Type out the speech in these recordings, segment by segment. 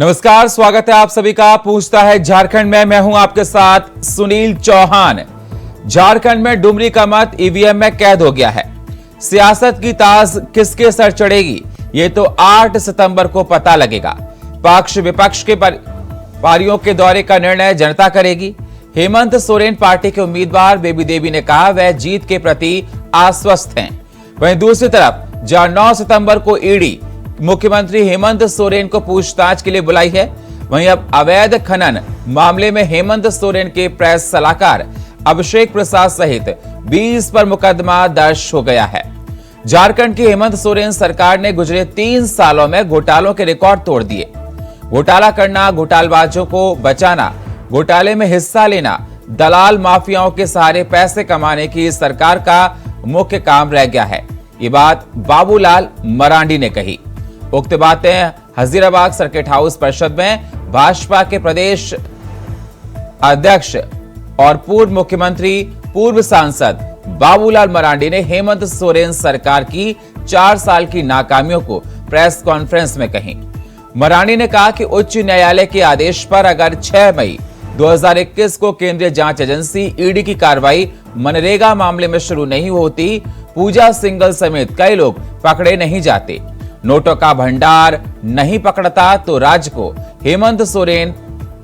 नमस्कार, स्वागत है आप सभी का। पूछता है झारखंड में, मैं हूं आपके साथ सुनील चौहान। झारखंड में डुमरी का मत ईवीएम में कैद हो गया है। सियासत की ताज किसके सर चढ़ेगी, ये तो 8 सितंबर को पता लगेगा। पक्ष विपक्ष के पारियों के दौरे का निर्णय जनता करेगी। हेमंत सोरेन पार्टी के उम्मीदवार बेबी देवी ने कहा वह जीत के प्रति आश्वस्त हैं। वहीं दूसरी तरफ जहां 9 सितंबर को ईडी मुख्यमंत्री हेमंत सोरेन को पूछताछ के लिए बुलाई है, वहीं अब अवैध खनन मामले में हेमंत सोरेन के प्रेस सलाहकार अभिषेक प्रसाद सहित 20 पर मुकदमा दर्ज हो गया है। झारखंड की हेमंत सोरेन सरकार ने गुजरे 3 सालों में घोटालों के रिकॉर्ड तोड़ दिए। घोटाला करना, घोटालबाजों को बचाना, घोटाले में हिस्सा लेना, दलाल माफियाओं के सहारे पैसे कमाने की इस सरकार का मुख्य काम रह गया है। ये बात बाबूलाल मरांडी ने कही। उक्त बातें हजीराबाद सर्किट हाउस परिषद में भाजपा के प्रदेश अध्यक्ष और पूर्व मुख्यमंत्री पूर्व सांसद बाबूलाल मरांडी ने हेमंत सोरेन सरकार की 4 साल की नाकामियों को प्रेस कॉन्फ्रेंस में कही। मरांडी ने कहा कि उच्च न्यायालय के आदेश पर अगर 6 मई 2021 को केंद्रीय जांच एजेंसी ईडी की कार्रवाई मनरेगा मामले में शुरू नहीं होती, पूजा सिंघल समेत कई लोग पकड़े नहीं जाते, नोटों का भंडार नहीं पकड़ता, तो राज्य को हेमंत सोरेन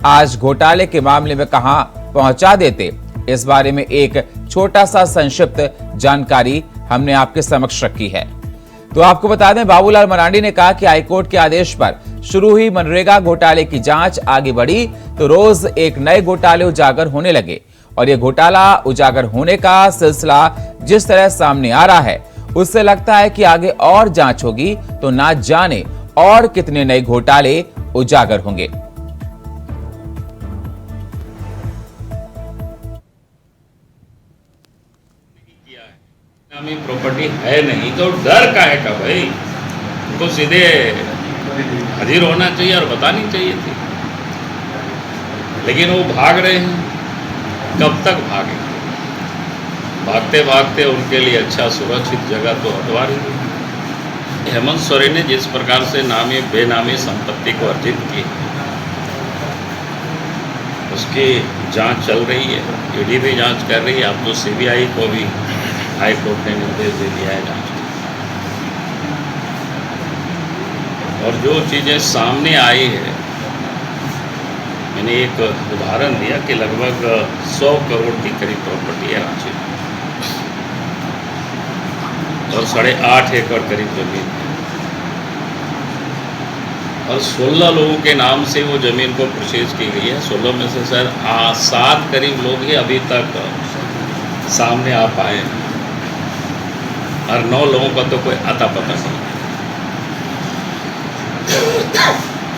आज घोटाले के मामले में कहां पहुंचा देते। इस बारे में एक छोटा सा संक्षिप्त जानकारी हमने आपके समक्ष रखी है। तो आपको बता दें, बाबूलाल मरांडी ने कहा कि हाईकोर्ट के आदेश पर शुरू हुई मनरेगा घोटाले की जांच आगे बढ़ी तो रोज एक नए घोटाले उजागर होने लगे, और ये घोटाला उजागर होने का सिलसिला जिस तरह सामने आ रहा है उससे लगता है कि आगे और जांच होगी तो ना जाने और कितने नए घोटाले उजागर होंगे। प्रॉपर्टी है नहीं तो डर का है का भाई, तो सीधे हाजिर होना चाहिए और बतानी चाहिए थी, लेकिन वो भाग रहे हैं। कब तक भागेंगे? भागते भागते उनके लिए अच्छा सुरक्षित जगह तो हटवा रही है। हेमंत सोरेन ने जिस प्रकार से नामी बेनामी संपत्ति को अर्जित की, उसकी जांच चल रही है, ईडी भी जांच कर रही है। अब तो सीबीआई को भी हाई कोर्ट ने निर्देश दे दिया है जांच। और जो चीज़ें सामने आई है, मैंने एक उदाहरण दिया कि लगभग 100 करोड़ की करीब प्रॉपर्टी है रांची में और 8.5 एकड़ करीब जमीन है, और 16 लोगों के नाम से वो जमीन को परचेज की गई है। 16 में से सर 7 करीब लोग ही अभी तक सामने आ पाए, और 9 लोगों का तो कोई अता पता नहीं।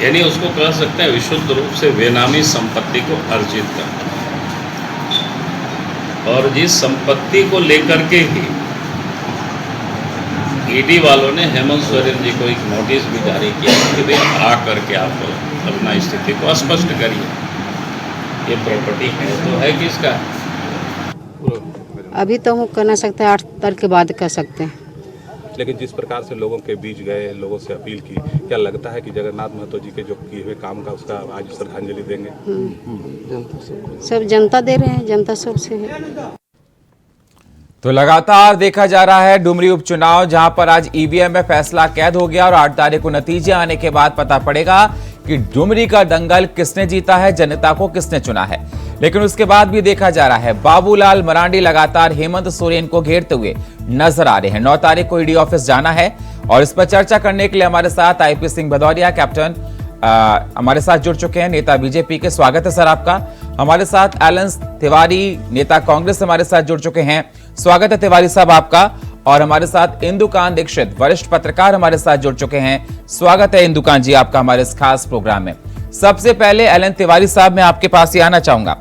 यानी उसको कह सकते हैं विशुद्ध रूप से बेनामी संपत्ति को अर्जित करना। और जिस संपत्ति को लेकर के ही ईडी वालों ने हेमंत सोरेन जी को एक नोटिस भी जारी किया कि भाई आ करके आप अपना स्थिति को स्पष्ट करिए, ये प्रॉपर्टी है तो है किसका। अभी तो हम कह नहीं सकते, 8 तारीख के बाद कह सकते हैं। लेकिन जिस प्रकार से लोगों के बीच गए, लोगों से अपील की, क्या लगता है कि जगन्नाथ महतो जी के जो किए हुए काम का उसका आज श्रद्धांजलि देंगे? सब जनता दे रहे हैं, जनता सबसे है। तो लगातार देखा जा रहा है डुमरी उपचुनाव, जहां पर आज ईवीएम में फैसला कैद हो गया और 8 तारीख को नतीजे आने के बाद पता पड़ेगा कि डुमरी का दंगल किसने जीता है, जनता को किसने चुना है। लेकिन उसके बाद भी देखा जा रहा है बाबूलाल मरांडी लगातार हेमंत सोरेन को घेरते हुए नजर आ रहे हैं। 9 तारीख को ईडी ऑफिस जाना है और इस पर चर्चा करने के लिए हमारे साथ आईपी सिंह भदौरिया कैप्टन हमारे साथ जुड़ चुके हैं, नेता बीजेपी के। स्वागत है सर आपका। हमारे साथ एलन तिवारी नेता कांग्रेस हमारे साथ जुड़ चुके हैं। स्वागत है तिवारी साहब आपका। और हमारे साथ इंदुकान दीक्षित वरिष्ठ पत्रकार हमारे साथ जुड़ चुके हैं। स्वागत है इंदुकान जी आपका हमारे इस खास प्रोग्राम में। सबसे पहले एलन तिवारी साहब, मैं आपके पास ही आना चाहूंगा।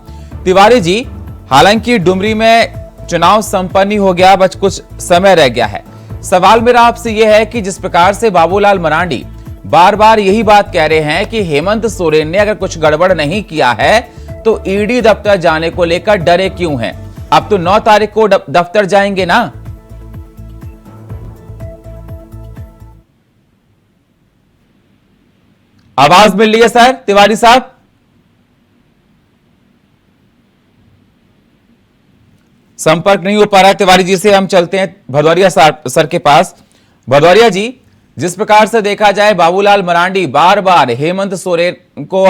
तिवारी जी, हालांकि डुमरी में चुनाव संपन्न हो गया, बस कुछ समय रह गया है। सवाल मेरा आपसे यह है कि जिस प्रकार से बाबूलाल मरांडी बार बार यही बात कह रहे हैं कि हेमंत सोरेन ने अगर कुछ गड़बड़ नहीं किया है तो ईडी दफ्तर जाने को लेकर डरे क्यों हैं? अब तो 9 तारीख को दफ्तर जाएंगे ना। आवाज मिल रही है सर तिवारी साहब? संपर्क नहीं हो पा रहा है तिवारी जी से। हम चलते हैं भदौरिया सर के पास। भदौरिया जी, जिस प्रकार से देखा जाए बाबूलाल मरांडी बार बार हेमंत सोरेन को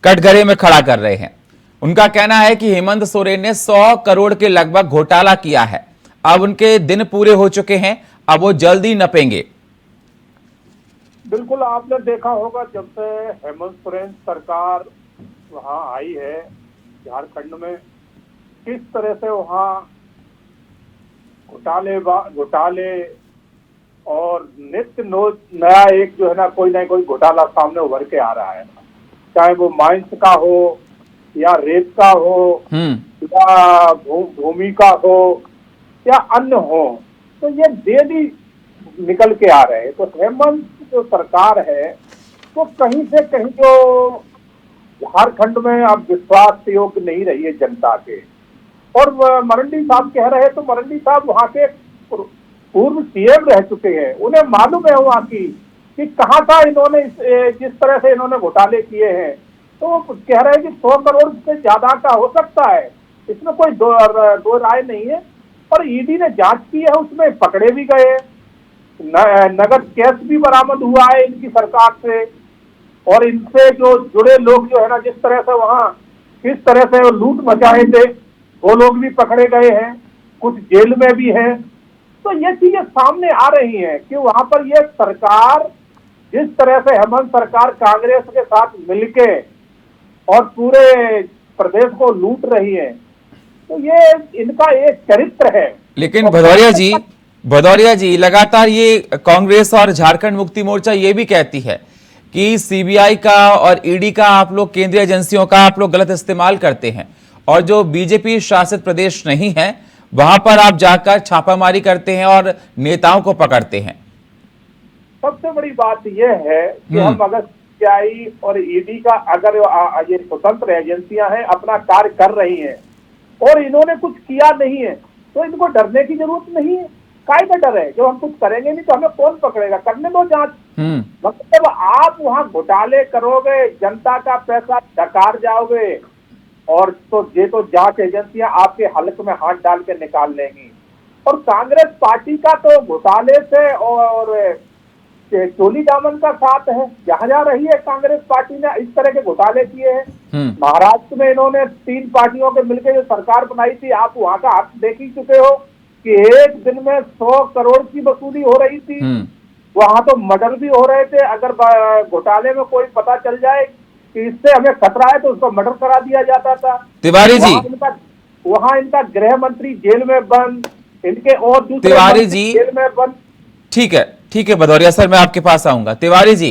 कटघरे में खड़ा कर रहे हैं। उनका कहना है कि हेमंत सोरेन ने 100 करोड़ के लगभग घोटाला किया है। अब उनके दिन पूरे हो चुके हैं, अब वो जल्दी नपेंगे। बिल्कुल, आपने देखा होगा जब से हेमंत सोरेन सरकार वहां आई है झारखंड में, किस तरह से वहां घोटाले और नित्य नया एक जो है ना कोई घोटाला सामने उभर के आ रहा है, चाहे वो माइंस का हो या रेत का हो या भूमि का हो या अन्य हो, तो ये डेली निकल के आ रहे हैं। तो हेमंत जो सरकार है वो कहीं से कहीं जो झारखंड में अब विश्वास योग्य नहीं रही है जनता के। और मरांडी साहब कह रहे हैं, तो मरांडी साहब वहाँ के पूर्व सीएम रह चुके हैं, उन्हें मालूम है वहाँ की कि कहाँ था इन्होंने जिस तरह से इन्होंने घोटाले किए हैं। तो कह रहे हैं कि 100 करोड़ से ज्यादा का हो सकता है, इसमें कोई दो राय नहीं है। और ईडी ने जांच की है, उसमें पकड़े भी गए, नगद कैश भी बरामद हुआ है इनकी सरकार से। और इनसे जो जुड़े लोग जो है ना, जिस तरह से वहाँ किस तरह से लूट मचाए थे, वो लोग भी पकड़े गए हैं, कुछ जेल में भी हैं। तो ये चीजें सामने आ रही हैं कि वहां पर ये सरकार जिस तरह से हेमंत सरकार कांग्रेस के साथ मिलके और पूरे प्रदेश को लूट रही है, तो ये इनका एक चरित्र है। लेकिन भदौरिया जी लगातार ये कांग्रेस और झारखंड मुक्ति मोर्चा ये भी कहती है कि सीबीआई का और ईडी का आप लोग, केंद्रीय एजेंसियों का आप लोग गलत इस्तेमाल करते हैं, और जो बीजेपी शासित प्रदेश नहीं है वहां पर आप जाकर छापामारी करते हैं और नेताओं को पकड़ते हैं। सबसे बड़ी बात यह है कि हम अगर सीबीआई और ईडी का अगर ये स्वतंत्र एजेंसियां हैं, अपना कार्य कर रही हैं और इन्होंने कुछ किया नहीं है, तो इनको डरने की जरूरत नहीं है। काय का डर है? जब हम कुछ करेंगे नहीं तो हमें कौन पकड़ेगा? करने दो जांच। मतलब आप वहां घोटाले करोगे, जनता का पैसा डकार जाओगे, और तो जांच एजेंसियां आपके हलक में हाथ डाल के निकाल लेंगी। और कांग्रेस पार्टी का तो घोटाले से और चोली दामन का साथ है, जहां जा रही है कांग्रेस पार्टी ने इस तरह के घोटाले किए हैं। महाराष्ट्र में इन्होंने 3 पार्टियों के मिलकर जो सरकार बनाई थी, आप वहां का हक देख ही चुके हो कि एक दिन में 100 करोड़ की वसूली हो रही थी। वहां तो मर्डर भी हो रहे थे। अगर घोटाले में कोई पता चल जाए कि इससे हमें खतरा है तो उसको मर्डर करा दिया जाता था। तिवारी जी, वहां इनका गृह मंत्री जेल में बंद, इनके और दूसरे तिवारी जी जेल में बंद। ठीक है भदौरिया सर, मैं आपके पास आऊंगा। तिवारी जी,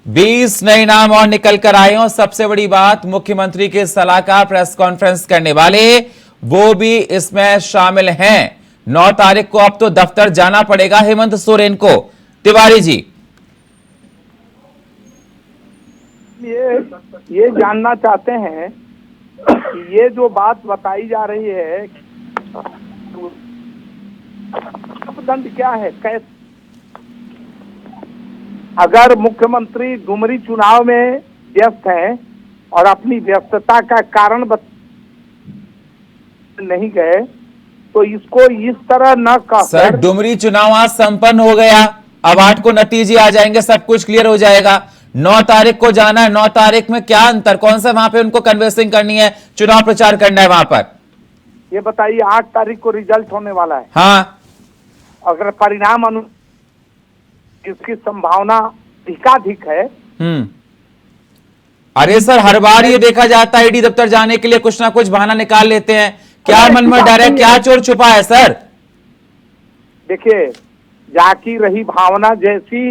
20 नए नाम और निकल कर आए और सबसे बड़ी बात, मुख्यमंत्री के सलाहकार प्रेस कॉन्फ्रेंस करने वाले वो भी इसमें शामिल हैं। 9 तारीख को अब तो दफ्तर जाना पड़ेगा हेमंत सोरेन को। तिवारी जी, ये जानना चाहते हैं कि ये जो बात बताई जा रही है दंड क्या है, कैसे? अगर मुख्यमंत्री डुमरी चुनाव में व्यस्त हैं और अपनी व्यस्तता का कारण नहीं गए, तो इसको इस तरह न कर। सर, डुमरी चुनाव आज संपन्न हो गया, अब 8 को नतीजे आ जाएंगे, सब कुछ क्लियर हो जाएगा। 9 तारीख को जाना है। 9 तारीख में क्या अंतर, कौन सा वहां पे उनको कन्वेंसिंग करनी है, चुनाव प्रचार करना है वहां पर? ये बताइए, 8 तारीख को रिजल्ट होने वाला है। हाँ, अगर परिणाम इसकी संभावना अधिकाधिक है। अरे सर, हर बार ये देखा जाता है ईडी दफ्तर जाने के लिए कुछ ना कुछ बहाना निकाल लेते हैं। क्या मन में डर है, क्या चोर छुपा है सर? देखिए, जाकी रही भावना जैसी।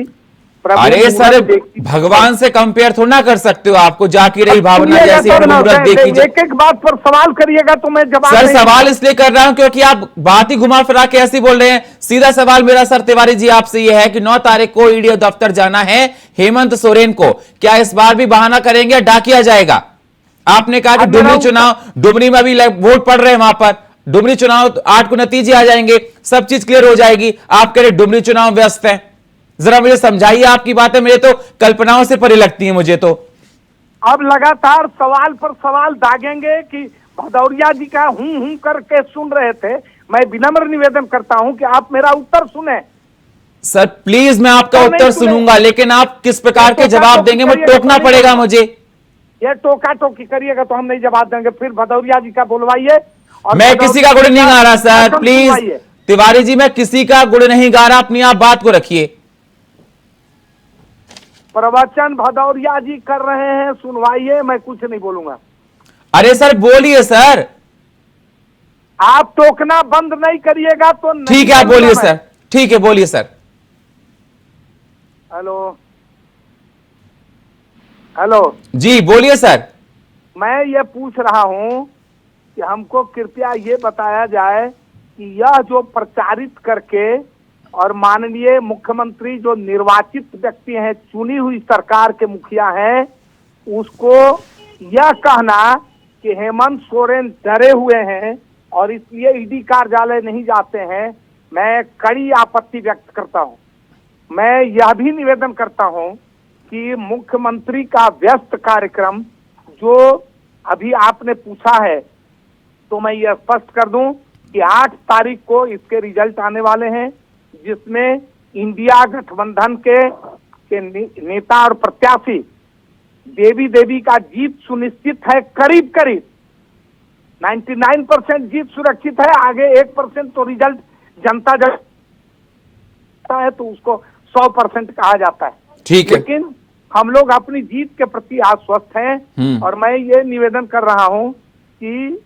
अरे सर, भगवान से कंपेयर थोड़ा ना कर सकते हो, आपको जाकी रही भावना जैसी मुहूर्त देखी। एक बात पर सवाल करिएगा तो मैं जवाब। सर, सवाल इसलिए कर रहा हूं क्योंकि आप बात ही घुमा फिरा के ऐसी बोल रहे हैं। सीधा सवाल मेरा सर तिवारी जी आपसे यह है कि 9 तारीख को ईडी दफ्तर जाना है हेमंत सोरेन को, क्या इस बार भी बहाना करेंगे, डाकिया जाएगा? आपने कहा कि डुमरी में भी वोट पड़ रहे हैं, वहां पर डुमरी चुनाव 8 को नतीजे आ जाएंगे, सब चीज क्लियर हो जाएगी। आप कह रहे डुमरी चुनाव व्यस्त है। जरा मुझे समझाइए, आपकी बातें मेरे तो कल्पनाओं से परे लगती हैं मुझे तो। अब लगातार सवाल पर सवाल दागेंगे कि भदौरिया जी का हूं करके सुन रहे थे। मैं विनम्र निवेदन करता हूं कि आप मेरा उत्तर सुने। सर प्लीज, मैं आपका नहीं उत्तर सुने। सुनूंगा, लेकिन आप किस प्रकार के जवाब टोका-टोकी देंगे, मुझे करिएगा टोकना तो पड़ेगा नहीं। मुझे। ये टोका टोकी करिएगा तो हम नहीं जवाब देंगे। फिर भदौरिया जी का बुलवाइए। और मैं किसी का गुण नहीं गा रहा सर, भाषण प्लीज सुनवाइए। तिवारी जी, मैं किसी का गुण नहीं गा रहा, अपनी आप बात को रखिए। प्रवचन भदौरिया जी कर रहे हैं, सुनवाइए, मैं कुछ नहीं बोलूंगा। अरे सर बोलिए सर। आप टोकना बंद नहीं करिएगा तो नहीं ठीक है, आप बोलूंगा बोलिए मैं। सर, ठीक है बोलिए सर। हेलो हेलो, जी बोलिए सर। मैं ये पूछ रहा हूं कि हमको कृपया ये बताया जाए कि यह जो प्रचारित करके और माननीय मुख्यमंत्री जो निर्वाचित व्यक्ति हैं, चुनी हुई सरकार के मुखिया हैं, उसको यह कहना कि हेमंत सोरेन डरे हुए हैं और इसलिए ईडी कार्यालय नहीं जाते हैं, मैं कड़ी आपत्ति व्यक्त करता हूं। मैं यह भी निवेदन करता हूं कि मुख्यमंत्री का व्यस्त कार्यक्रम जो अभी आपने पूछा है, तो मैं यह स्पष्ट कर दूं कि 8 तारीख को इसके रिजल्ट आने वाले हैं, जिसमें इंडिया गठबंधन के नेता और प्रत्याशी देवी का जीत सुनिश्चित है। करीब करीब 99% जीत सुरक्षित है। आगे 1% तो रिजल्ट जनता जनता है तो उसको 100% कहा जाता है। ठीक है। लेकिन हम लोग अपनी जीत के प्रति आश्वस्त हैं और मैं ये निवेदन कर रहा हूं कि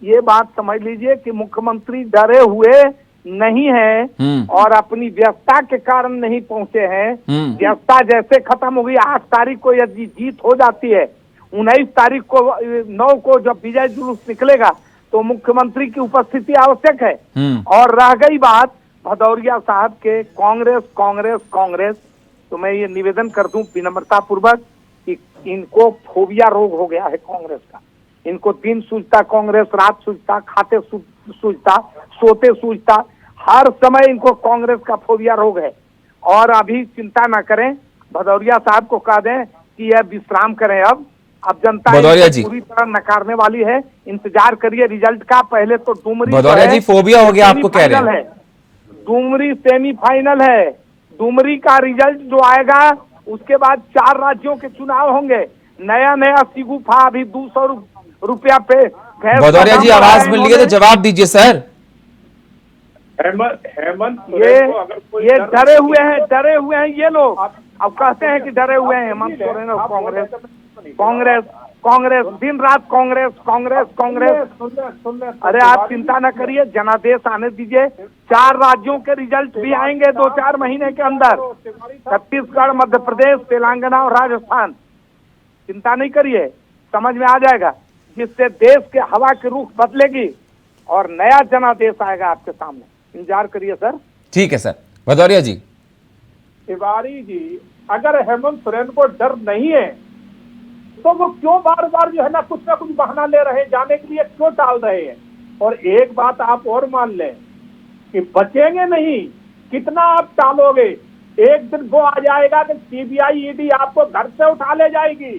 ये बात समझ लीजिए कि मुख्यमंत्री डरे हुए नहीं है और अपनी व्यस्तता के कारण नहीं पहुंचे हैं। व्यस्तता जैसे खत्म हो गई, 8 तारीख को यदि जीत हो जाती है, 19 तारीख को 9 को जब विजय जुलूस निकलेगा तो मुख्यमंत्री की उपस्थिति आवश्यक है। और रह गई बात भदौरिया साहब के कांग्रेस कांग्रेस कांग्रेस, तो मैं ये निवेदन कर दूं विनम्रता पूर्वक कि इनको फोबिया रोग हो गया है कांग्रेस का। इनको दिन सूझता कांग्रेस, रात सूझता, खाते सूझता, सोते सूझता, हर समय इनको कांग्रेस का फोबिया रोग है। और अभी चिंता ना करें, भदौरिया साहब को कह दें कि यह विश्राम करें। अब जनता भदौरिया जी पूरी तरह नकारने वाली है। इंतजार करिए रिजल्ट का। पहले तो डुमरी भदौरिया जी फोबिया हो गया आपको कह रहे हैं। डुमरी सेमीफाइनल है। डुमरी का रिजल्ट जो आएगा उसके बाद 4 राज्यों के चुनाव होंगे। नया सिगुफा अभी 200 रुपया पे। भदौरिया जी आवाज मिल रही है तो जवाब दीजिए सर। हेमंत ये डरे हुए हैं ये लोग। अब कहते हैं कि डरे हुए हैं हेमंत सोरेन और कांग्रेस दिन रात कांग्रेस। अरे आप चिंता न करिए, जनादेश आने दीजिए। 4 राज्यों के रिजल्ट भी आएंगे 2-4 महीने के अंदर। छत्तीसगढ़, मध्य प्रदेश, तेलंगाना और राजस्थान। चिंता नहीं करिए, समझ में आ जाएगा, जिससे देश के हवा की रुख बदलेगी और नया जनादेश आएगा आपके सामने। इंतजार करिए सर। ठीक है सर। भदौरिया जी। तिवारी जी, अगर हेमंत सोरेन को डर नहीं है तो वो क्यों बार बार जो है ना कुछ बहाना ले रहे हैं, जाने के लिए क्यों टाल रहे हैं? और एक बात आप और मान लें कि बचेंगे नहीं। कितना आप टालोगे? एक दिन वो आ जाएगा कि सीबीआई ईडी आपको घर से उठा ले जाएगी।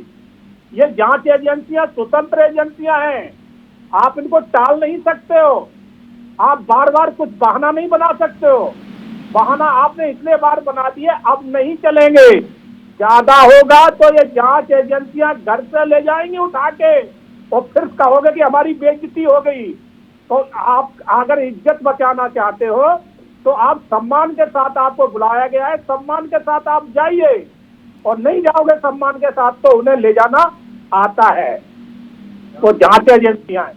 ये जांच एजेंसियां स्वतंत्र एजेंसियां हैं, आप इनको टाल नहीं सकते हो। आप बार बार कुछ बहाना नहीं बना सकते हो। बहाना आपने इतने बार बना दिए, अब नहीं चलेंगे। ज्यादा होगा तो ये जांच एजेंसियां घर से ले जाएंगी उठा के और फिर कहोगे कि हमारी बेइज्जती हो गई। तो आप अगर इज्जत बचाना चाहते हो तो आप सम्मान के साथ, आपको बुलाया गया है, सम्मान के साथ आप जाइए। और नहीं जाओगे सम्मान के साथ तो उन्हें ले जाना आता है। वो जांच एजेंसियां हैं।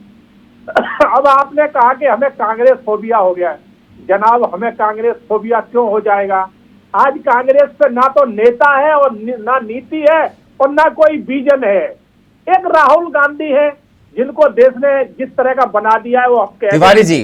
अब आपने कहा कि हमें कांग्रेस फोबिया हो गया है। जनाब, हमें कांग्रेस फोबिया क्यों हो जाएगा? आज कांग्रेस पे ना तो नेता है और ना नीति है और ना कोई विजन है। एक राहुल गांधी है जिनको देश ने जिस तरह का बना दिया है वो हम कहते हैं। तिवारी जी,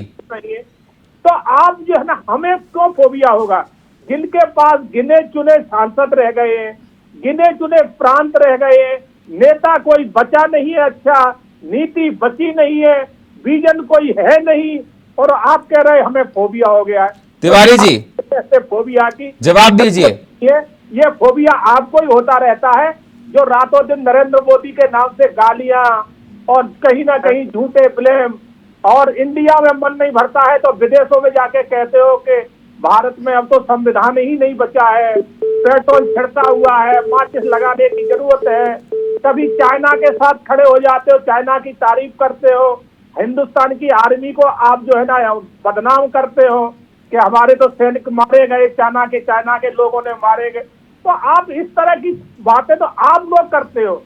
तो आप जो है ना, हमें क्यों फोबिया होगा? जिनके पास गिने चुने सांसद रह गए हैं, गिने चुने प्रांत रह गए हैं, नेता कोई बचा नहीं है, अच्छा नीति बची नहीं है, विजन कोई है नहीं, और आप कह रहे हैं हमें फोबिया हो गया है। तिवारी जी ऐसे फोबिया की जवाब दीजिए। ये फोबिया आपको ही होता रहता है, जो रातों दिन नरेंद्र मोदी के नाम से गालियां और कहीं ना कहीं झूठे ब्लेम, और इंडिया में मन नहीं भरता है तो विदेशों में जाके कहते हो कि भारत में अब तो संविधान ही नहीं बचा है, पेट्रोल छिड़का हुआ है, माचिस लगाने की जरूरत है। कभी चाइना के साथ खड़े हो जाते हो, चाइना की तारीफ करते हो, हिंदुस्तान की आर्मी को आप जो है ना बदनाम करते हो कि हमारे तो सैनिक मारे गए, चाइना के लोगों ने मारे गए। तो आप इस तरह की बातें तो आप लोग करते हो,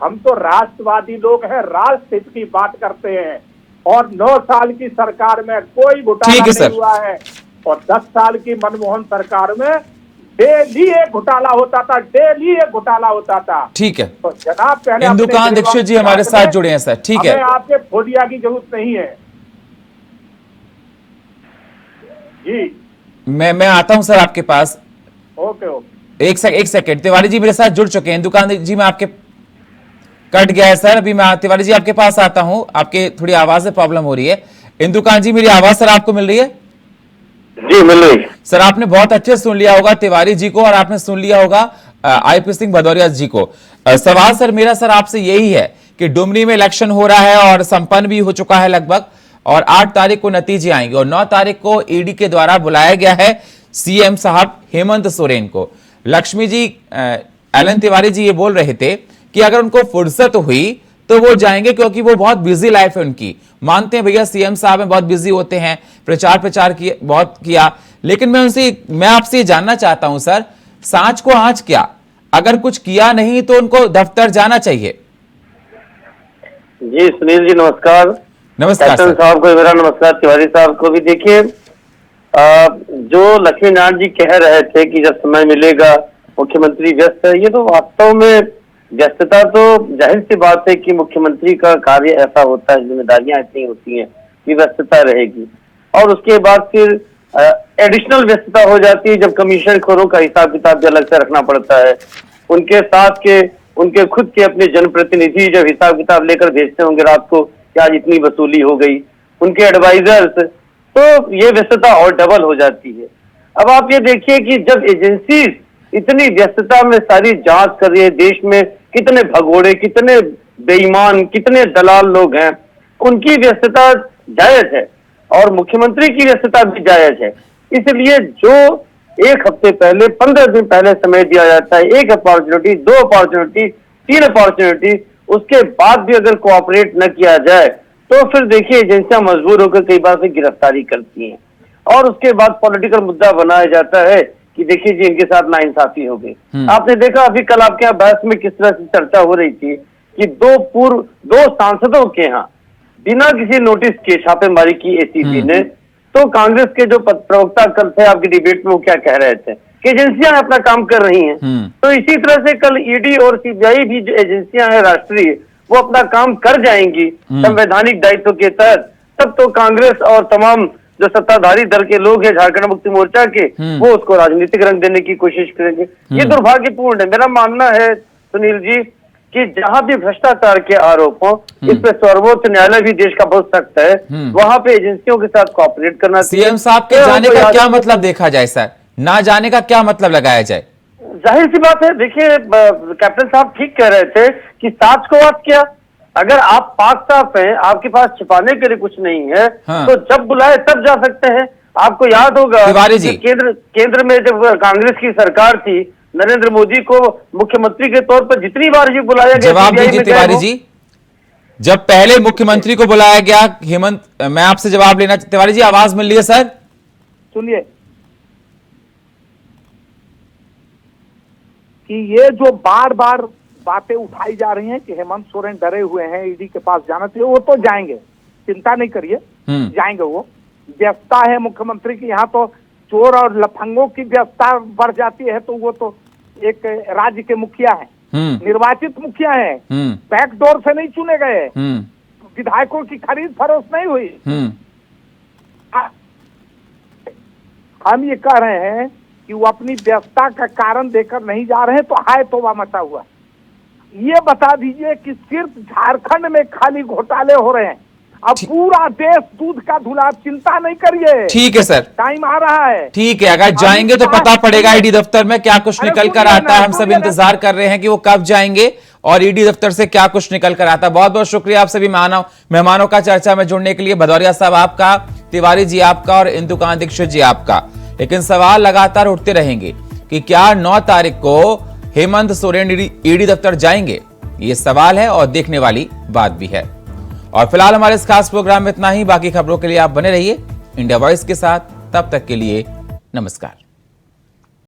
हम तो राष्ट्रवादी लोग हैं, राष्ट्र हित की बात करते हैं। और 9 साल की सरकार में कोई घोटाला नहीं हुआ है, और 10 साल की मनमोहन सरकार में डेली एक घोटाला होता था, डेली एक घोटाला होता था। ठीक है, तो जनाब पहले इंदुकान दीक्षित जी हमारे साथ जुड़े हैं सर। ठीक है, आपके फोबिया की जरूरत नहीं है जी। मैं आता हूं सर आपके पास। ओके ओके, एक सेकंड, तिवारी जी मेरे साथ जुड़ चुके हैं। दुकान जी मैं आपके कट गया है सर, अभी मैं तिवारी जी आपके पास आता हूं। आपके थोड़ी आवाज में प्रॉब्लम हो रही है। इंदुकान जी मेरी आवाज सर आपको मिल रही है? जी मिल रही सर। आपने बहुत अच्छे सुन लिया होगा तिवारी जी को, और आपने सुन लिया होगा आईपी सिंह भदौरिया जी को। सवाल सर मेरा सर आपसे यही है कि डुमरी में इलेक्शन हो रहा है और संपन्न भी हो चुका है लगभग, और 8 तारीख को नतीजे आएंगे, और 9 तारीख को ईडी के द्वारा बुलाया गया है सीएम साहब हेमंत सोरेन को। लक्ष्मी जी एलन तिवारी जी ये बोल रहे थे कि अगर उनको फुर्सत हुई तो वो जाएंगे, क्योंकि वो बहुत बिजी लाइफ है उनकी। मानते हैं भैया सीएम साहब में बहुत बिजी होते हैं, प्रचार किए बहुत किया, लेकिन मैं आपसे ये जानना चाहता हूं सर, सांच को आंच क्या, अगर कुछ किया नहीं तो उनको दफ्तर जाना चाहिए। जी सुनील जी नमस्कार। नमस्कार कैप्टन साहब को मेरा नमस्कार, तिवारी साहब को भी। देखिए जो लक्ष्मी नारायण जी कह रहे थे कि जब समय मिलेगा मुख्यमंत्री व्यस्त है, ये तो वास्तव में व्यस्तता तो जाहिर सी बात है कि मुख्यमंत्री का कार्य ऐसा होता है, जिम्मेदारियां इतनी होती हैं कि व्यस्तता रहेगी, और उसके बाद फिर एडिशनल व्यस्तता हो जाती है जब कमीशन खोरों का हिसाब किताब भी अलग से रखना पड़ता है। उनके साथ के उनके खुद के अपने जनप्रतिनिधि जब हिसाब किताब लेकर भेजते होंगे रात को कि आज इतनी वसूली हो गई, उनके एडवाइजर्स, तो ये व्यस्तता और डबल हो जाती है। अब आप ये देखिए कि जब एजेंसी इतनी व्यस्तता में सारी जांच कर रही है, देश में कितने भगोड़े, कितने बेईमान, कितने दलाल लोग हैं, उनकी व्यस्तता जायज है और मुख्यमंत्री की व्यस्तता भी जायज है। इसलिए जो 1 हफ्ते पहले, 15 दिन पहले समय दिया जाता है, 1 अपॉर्चुनिटी, 2 अपॉर्चुनिटी, 3 अपॉर्चुनिटी, उसके बाद भी अगर कोऑपरेट न किया जाए तो फिर देखिए एजेंसियां मजबूर होकर कई बार फिर गिरफ्तारी करती हैं, और उसके बाद पॉलिटिकल मुद्दा बनाया जाता है कि देखिए जी इनके साथ नाइंसाफी हो गई। आपने देखा अभी कल आपके यहाँ बहस में किस तरह से चर्चा हो रही थी कि 2 सांसदों के यहाँ बिना किसी नोटिस के छापेमारी की एसीबी ने। तो कांग्रेस के जो प्रवक्ता कल थे आपकी डिबेट में, वो क्या कह रहे थे कि एजेंसियां अपना काम कर रही हैं। तो इसी तरह से कल ईडी और सीबीआई भी जो एजेंसियां हैं राष्ट्रीय, वो अपना काम कर जाएंगी संवैधानिक दायित्व के तहत। तब तो कांग्रेस और तमाम जो सत्ताधारी दल के लोग हैं झारखंड मुक्ति मोर्चा के, वो उसको राजनीतिक रंग देने की कोशिश करेंगे। ये दुर्भाग्यपूर्ण है। मेरा मानना है सुनील जी कि जहां भी भ्रष्टाचार के आरोप हो, इस पे सर्वोच्च न्यायालय भी देश का बहुत सख्त है, वहां पे एजेंसियों के साथ कोऑपरेट करना चाहिए। सीएम साहब के जाने का क्या मतलब देखा जाए सर, ना जाने का क्या मतलब लगाया जाए? जाहिर सी बात है, देखिए कैप्टन साहब ठीक कह रहे थे कि साच को बात क्या, अगर आप पाक साफ हैं, आपके पास छिपाने के लिए कुछ नहीं है, तो जब बुलाए तब जा सकते हैं। आपको याद होगा कि केंद्र में जब कांग्रेस की सरकार थी, नरेंद्र मोदी को मुख्यमंत्री के तौर पर जितनी बार ही बुलाया गया, जवाब दीजिए तिवारी जी। जब पहले मुख्यमंत्री को बुलाया गया हेमंत, मैं आपसे जवाब लेना। तिवारी जी आवाज मिल रही है सर? सुनिए कि ये जो बार बार बातें उठाई जा रही हैं कि हेमंत सोरेन डरे हुए हैं, ईडी के पास जाना चाहिए, वो तो जाएंगे, चिंता नहीं करिए, जाएंगे। वो व्यवस्था है मुख्यमंत्री की, यहाँ तो चोर और लफंगों की व्यवस्था बढ़ जाती है, तो वो तो एक राज्य के मुखिया हैं, निर्वाचित मुखिया हैं, बैकडोर से नहीं चुने गए, विधायकों की खरीद फरोख्त नहीं हुई। हम ये कह रहे हैं कि वो अपनी व्यवस्था का कारण देकर नहीं जा रहे हैं, तो हाय तौबा मचा हुआ। ये बता दीजिए कि सिर्फ झारखंड में खाली घोटाले हो रहे हैं, अब पूरा देश दूध का धुला, चिंता नहीं करिए। ठीक है सर, टाइम आ रहा है। ठीक है, अगर जाएंगे तो पता पड़ेगा ईडी दफ्तर में क्या कुछ अरे निकल कर सुनिए आता है। ना, हम सब सुनिए ना। इंतजार कर रहे हैं कि वो कब जाएंगे और ईडी दफ्तर से क्या कुछ निकल कर आता है। बहुत बहुत शुक्रिया आप सभी मेहमानों का चर्चा में जुड़ने के लिए। भदौरिया साहब आपका, तिवारी जी आपका और इंदुकांत दीक्षित जी आपका। लेकिन सवाल लगातार उठते रहेंगे कि क्या 9 तारीख को हेमंत सोरेन ईडी दफ्तर जाएंगे, ये सवाल है और देखने वाली बात भी है। और फिलहाल हमारे इस खास प्रोग्राम में इतना ही। बाकी खबरों के लिए आप बने रहिए इंडिया वॉइस के साथ। तब तक के लिए नमस्कार।